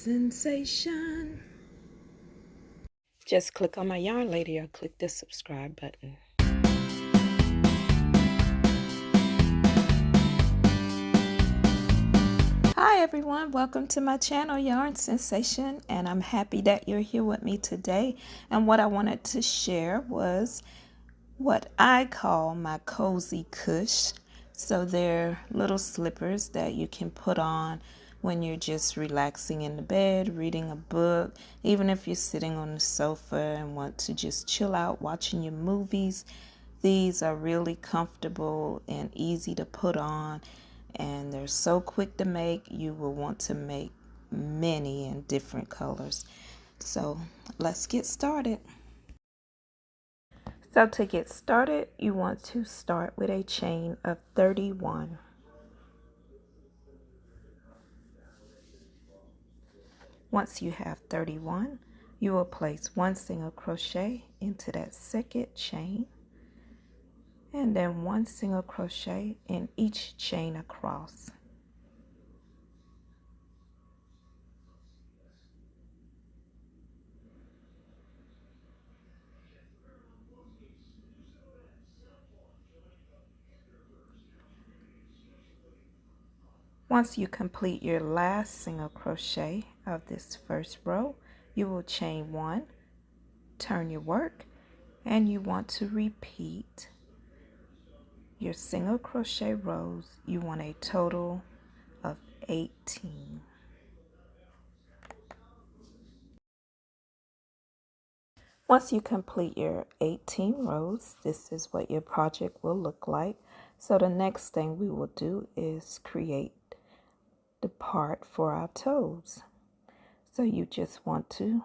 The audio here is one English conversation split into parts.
Yarnsensation. Just click on my yarn lady or click the subscribe button. Hi everyone, welcome to my channel Yarnsensation, and I'm happy that you're here with me today. And what I wanted to share was what I call my Cozy Cush. So they're little slippers that you can put on when you're just relaxing in the bed, reading a book, even if you're sitting on the sofa and want to just chill out watching your movies. These are really comfortable and easy to put on, and they're so quick to make. You will want to make many in different colors. So let's get started. So to get started, you want to start with a chain of 31. Once you have 31, you will place one single crochet into that second chain, and then one single crochet in each chain across. Once you complete your last single crochet of this first row, you will chain one, turn your work, and you want to repeat your single crochet rows. You want a total of 18. Once you complete your 18 rows, this is what your project will look like. So the next thing we will do is create the part for our toes. So you just want to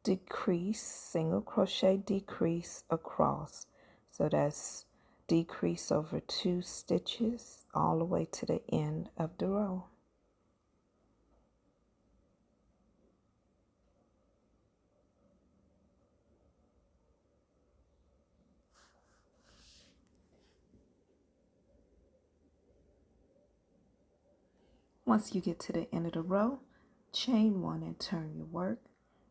decrease, single crochet, decrease across. So that's decrease over 2 stitches all the way to the end of the row. Once you get to the end of the row, chain one and turn your work.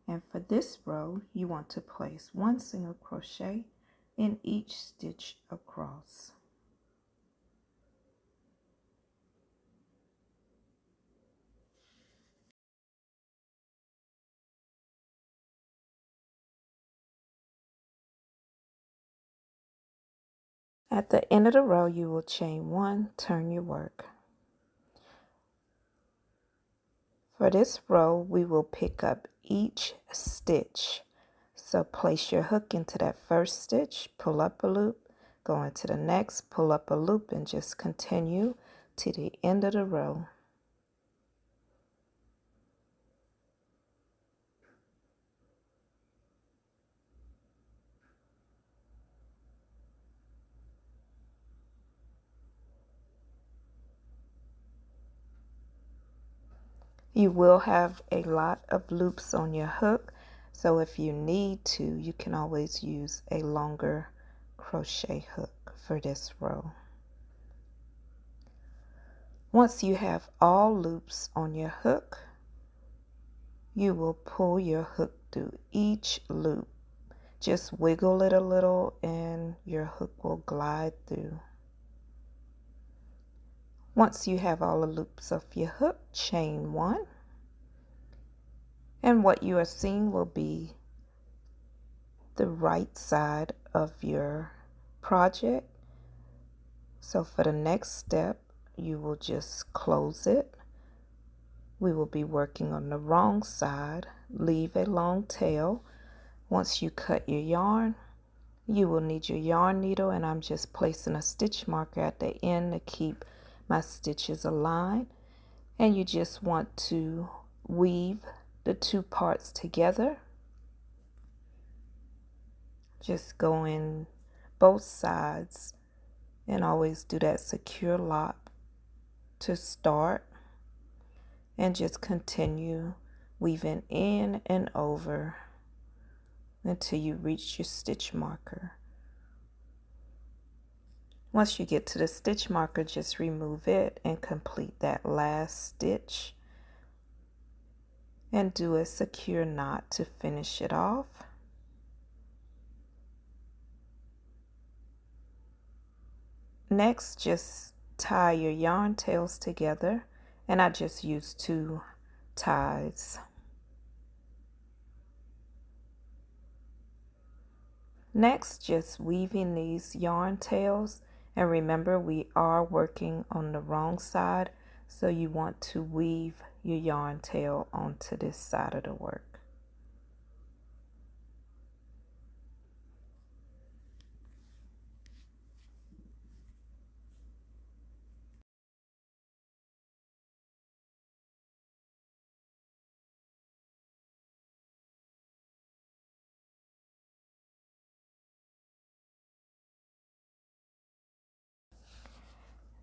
And for this row, you want to place one single crochet in each stitch across. At the end of the row, you will chain one, turn your work. For this row, we will pick up each stitch. So place your hook into that first stitch, pull up a loop, go into the next, pull up a loop, and just continue to the end of the row. You will have a lot of loops on your hook, so if you need to, you can always use a longer crochet hook for this row. Once you have all loops on your hook, you will pull your hook through each loop. Just wiggle it a little and your hook will glide through. Once you have all the loops of your hook, chain one. And what you are seeing will be the right side of your project. So for the next step, you will just close it. We will be working on the wrong side. Leave a long tail. Once you cut your yarn, you will need your yarn needle, and I'm just placing a stitch marker at the end to keep my stitches aligned. And you just want to weave the two parts together. Just go in both sides and always do that secure lock to start, and just continue weaving in and over until you reach your stitch marker. Once you get to the stitch marker, just remove it and complete that last stitch. and do a secure knot to finish it off. Next, just tie your yarn tails together, and I just use 2 ties. Next, just weaving these yarn tails, and remember we are working on the wrong side, so you want to weave your yarn tail onto this side of the work.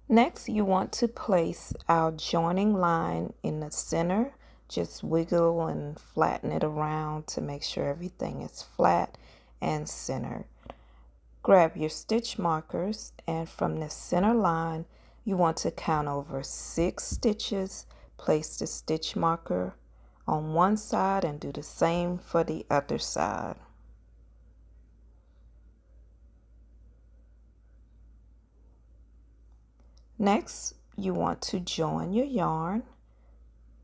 Next, you want to place our joining line in the center. Just wiggle and flatten it around to make sure everything is flat and centered. Grab your stitch markers, and from the center line, you want to count over 6 stitches. Place the stitch marker on one side and do the same for the other side. Next, you want to join your yarn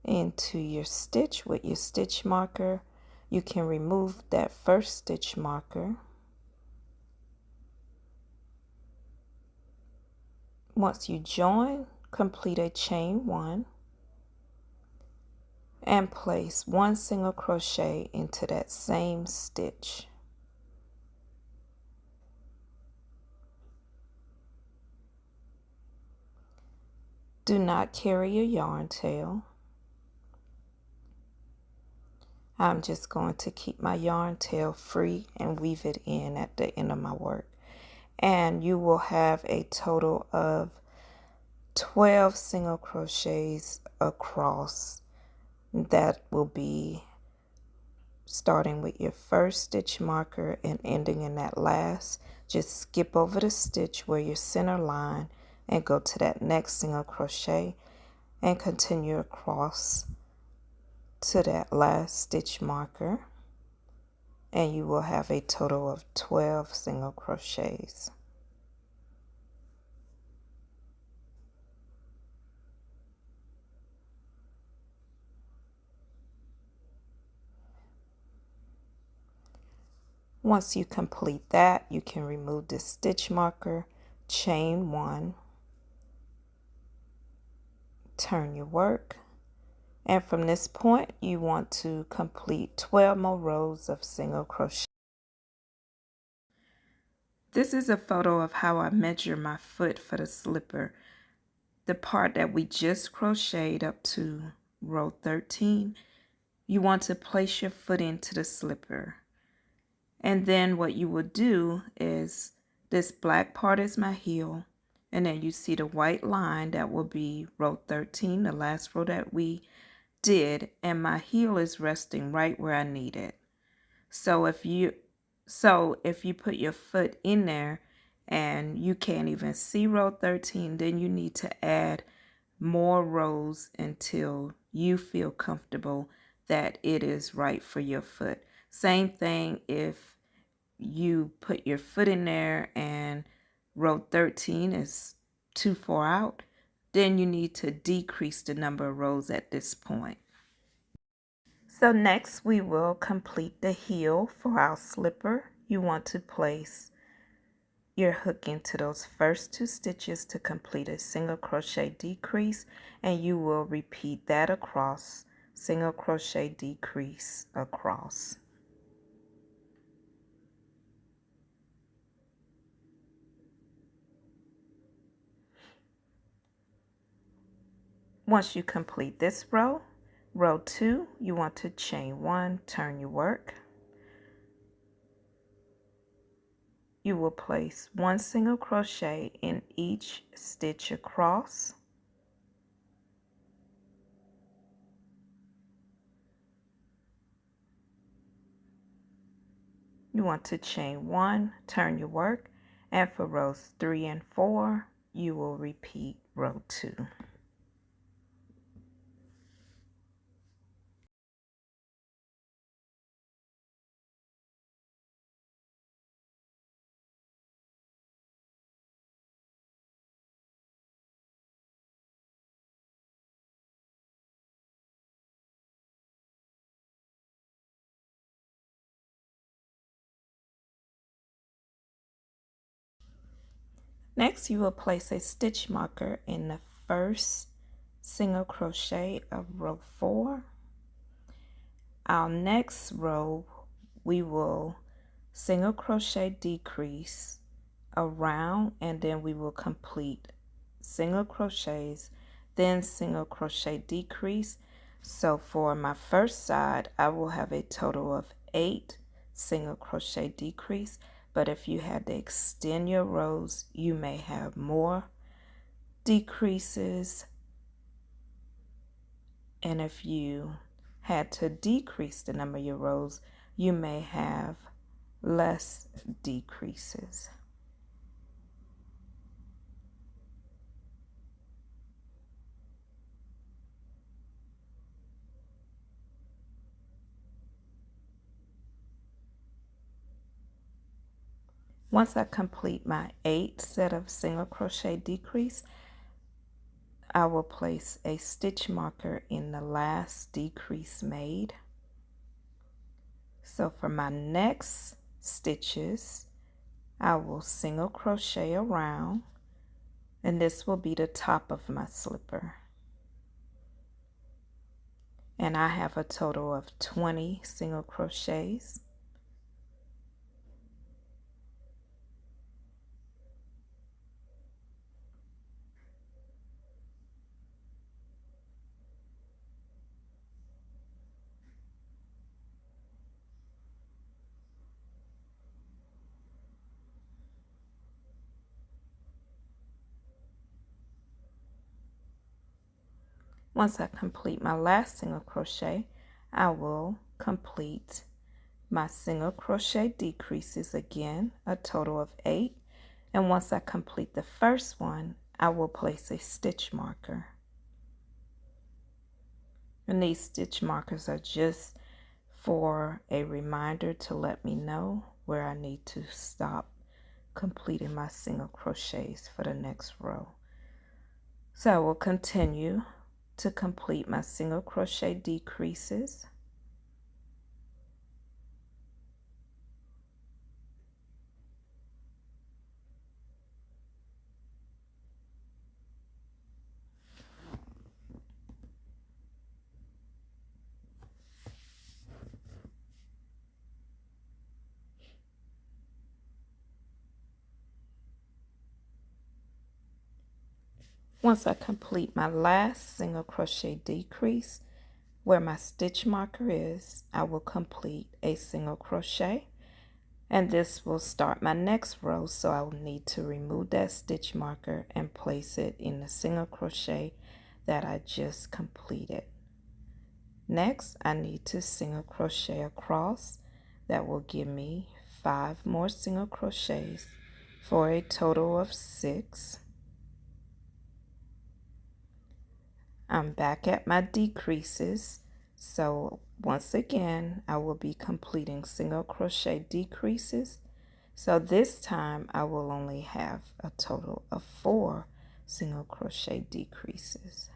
into your stitch with your stitch marker. You can remove that first stitch marker. Once you join, complete a chain 1 and place 1 single crochet into that same stitch. Do not carry your yarn tail. I'm just going to keep my yarn tail free and weave it in at the end of my work. And you will have a total of 12 single crochets across. That will be starting with your first stitch marker and ending in that last. Just skip over the stitch where your center line and go to that next single crochet and continue across to that last stitch marker, and you will have a total of 12 single crochets. Once you complete that, you can remove the stitch marker, chain 1, turn your work, and from this point you want to complete 12 more rows of single crochet. This is a photo of how I measure my foot for the slipper. The part that we just crocheted up to row 13, you want to place your foot into the slipper. And then what you will do is, this black part is my heel, and then you see the white line that will be row 13, the last row that we did, and my heel is resting right where I need it. So if you put your foot in there and you can't even see row 13, then you need to add more rows until you feel comfortable that it is right for your foot. Same thing if you put your foot in there and row 13 is too far out, then you need to decrease the number of rows at this point. So next we will complete the heel for our slipper. You want to place your hook into those first 2 stitches to complete a single crochet decrease, and you will repeat that across, single crochet decrease across. Once you complete this row, row 2, you want to chain 1, turn your work. You will place 1 single crochet in each stitch across. You want to chain 1, turn your work, and for rows 3 and 4, you will repeat row 2. Next, you will place a stitch marker in the first single crochet of row 4. Our next row, we will single crochet decrease around, and then we will complete single crochets, then single crochet decrease. So for my first side, I will have a total of 8 single crochet decrease, but if you had to extend your rows, you may have more decreases, and if you had to decrease the number of your rows, you may have less decreases. Once I complete my 8 set of single crochet decrease, I will place a stitch marker in the last decrease made. So for my next stitches, I will single crochet around, and this will be the top of my slipper. And I have a total of 20 single crochets. Once I complete my last single crochet, I will complete my single crochet decreases again, a total of 8. And once I complete the first one, I will place a stitch marker. And these stitch markers are just for a reminder to let me know where I need to stop completing my single crochets for the next row. So I will continue to complete my single crochet decreases. Once I complete my last single crochet decrease where my stitch marker is, I will complete a single crochet, and this will start my next row, so I will need to remove that stitch marker and place it in the single crochet that I just completed. Next, I need to single crochet across. That will give me 5 more single crochets for a total of 6. I'm back at my decreases, so once again I will be completing single crochet decreases. So this time I will only have a total of 4 single crochet decreases.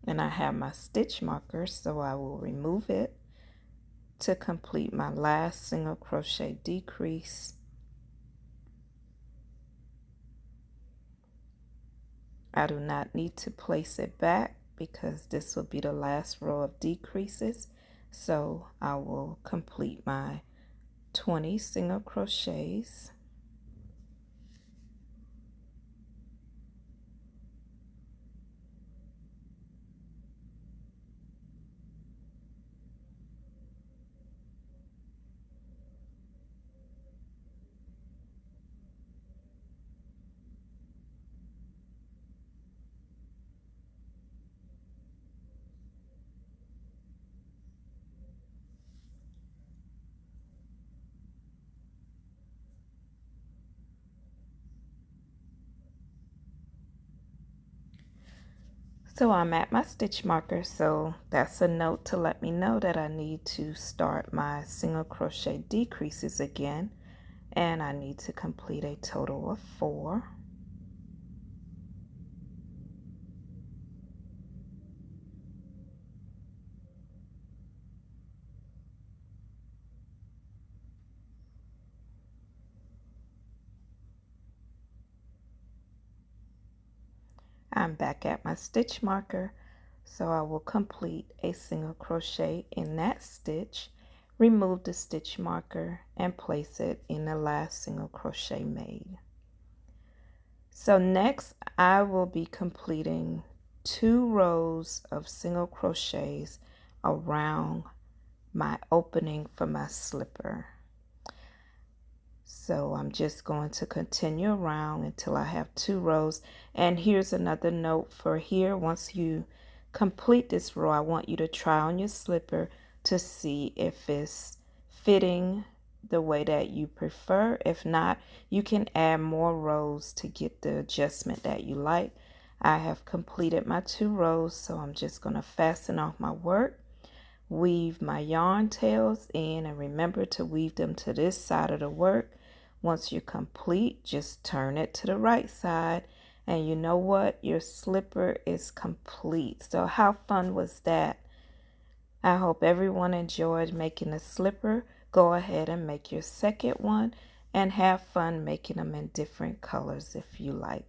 And I have my stitch marker, so I will remove it to complete my last single crochet decrease. I do not need to place it back because this will be the last row of decreases, so I will complete my 20 single crochets. So I'm at my stitch marker, so that's a note to let me know that I need to start my single crochet decreases again, and I need to complete a total of 4. I'm back at my stitch marker, so I will complete a single crochet in that stitch, remove the stitch marker, and place it in the last single crochet made. So next I will be completing 2 rows of single crochets around my opening for my slipper. So I'm just going to continue around until I have 2 rows. And here's another note for here. Once you complete this row, I want you to try on your slipper to see if it's fitting the way that you prefer. If not, you can add more rows to get the adjustment that you like. I have completed my 2 rows, so I'm just going to fasten off my work, weave my yarn tails in, and remember to weave them to this side of the work. Once you're complete, just turn it to the right side, and you know what? Your slipper is complete. So how fun was that? I hope everyone enjoyed making a slipper. Go ahead and make your second one and have fun making them in different colors if you like.